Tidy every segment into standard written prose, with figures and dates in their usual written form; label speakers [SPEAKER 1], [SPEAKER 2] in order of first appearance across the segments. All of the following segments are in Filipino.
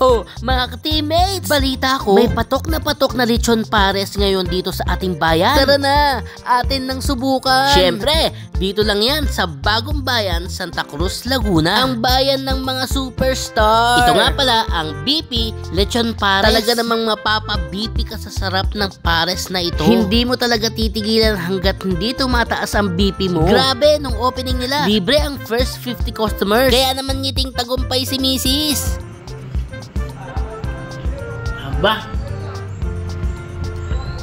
[SPEAKER 1] Oh, mga ka-teammates, balita ko, may patok na lechon pares ngayon dito sa ating bayan. Tara na, atin nang subukan. Siyempre, dito lang yan sa bagong bayan, Santa Cruz, Laguna. Ang bayan ng mga superstar. Ito nga pala ang BP Lechon Pares. Talaga namang mapapa-BP ka sa sarap ng pares na ito. Hindi mo talaga titigilan hanggat hindi tumataas ang BP mo. Grabe, nung opening nila, libre ang first 50 customers. Kaya naman ngiting tagumpay si Mrs. Aba,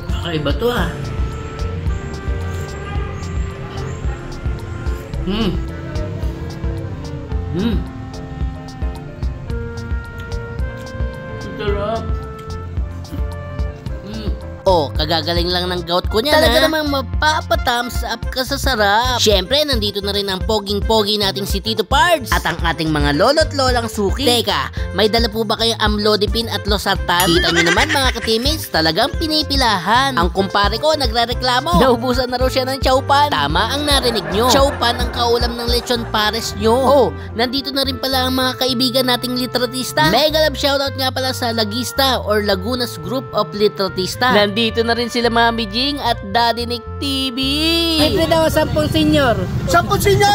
[SPEAKER 1] kakaiba to ah. Sarap. Oh, kagagaling lang ng gout ko niya. Talaga namang mapapa-thumbs up ka sa sarap. Siyempre, nandito na rin ang poging-pogi nating si Tito Pards at ang ating mga lolo't lolang suki. Teka, may dala po ba kayong amlodipine at losartan? Kita nyo naman mga ka-teammates, talagang pinipilahan. Ang kumpare ko nagrereklamo. Naubusan na raw siya ng chowpan. Tama ang narinig nyo. Chowpan ang kaulam ng lechon pares nyo. Oh, nandito na rin pala ang mga kaibigan nating litratista. Mega love shoutout nga pala sa Lagista or Lagunas Group of Litratista. Dito na rin sila Mami Jing at Daddy Nick TV.
[SPEAKER 2] Libre daw 10 senior.
[SPEAKER 3] 10 senior?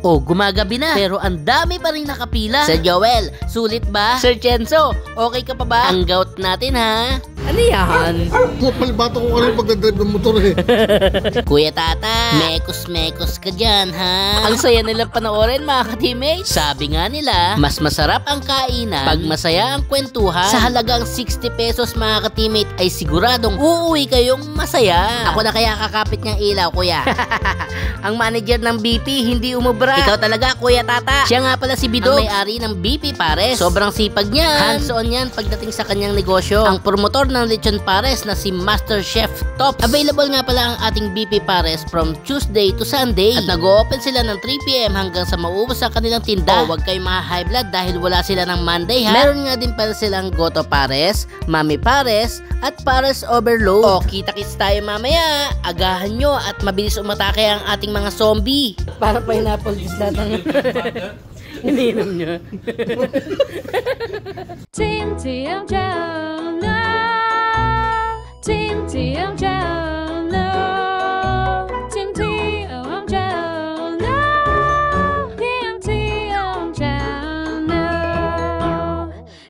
[SPEAKER 1] Oh, gumagabi na. Pero ang dami pa rin nakapila. Sir Joel, sulit ba? Sir Chenzo, okay ka pa ba? Ang gout natin ha?
[SPEAKER 2] Ano yan?
[SPEAKER 3] Palibata ko ano pagdadrive ng motor eh.
[SPEAKER 1] Kuya Tata, mekos-mekos ka dyan ha? Ang saya nilang panoorin mga ka-teammates. Sabi nga nila, mas masarap ang kainan pag masaya ang kwentuhan. Sa halagang 60 pesos mga ka-teammate ay siguradong uuwi kayong masaya. Ako na kaya kakapit niyang ilaw, kuya. Ang manager ng BP hindi umubra. Ikaw talaga, Kuya Tata. Siya nga pala si Bidog, ang may-ari ng BP Pares. Sobrang sipag niyan. Hands-on yan pagdating sa kanyang negosyo. Ang promotor ng lechon pares na si Master Chef Tops. Available nga pala ang ating BP Pares from Tuesday to Sunday. At nag-open sila ng 3 PM hanggang sa maubos ang kanilang tinda. Huwag kayong mga high blood dahil wala sila ng Monday ha. Meron nga din pala silang Goto Pares, Mami Pares, at Pares Overload. O, kita-kits tayo mamaya. Agahan nyo at mabilis umatake ang ating mga zombie.
[SPEAKER 2] Para pineapple juice lahat ng ininom nyo.
[SPEAKER 4] TNT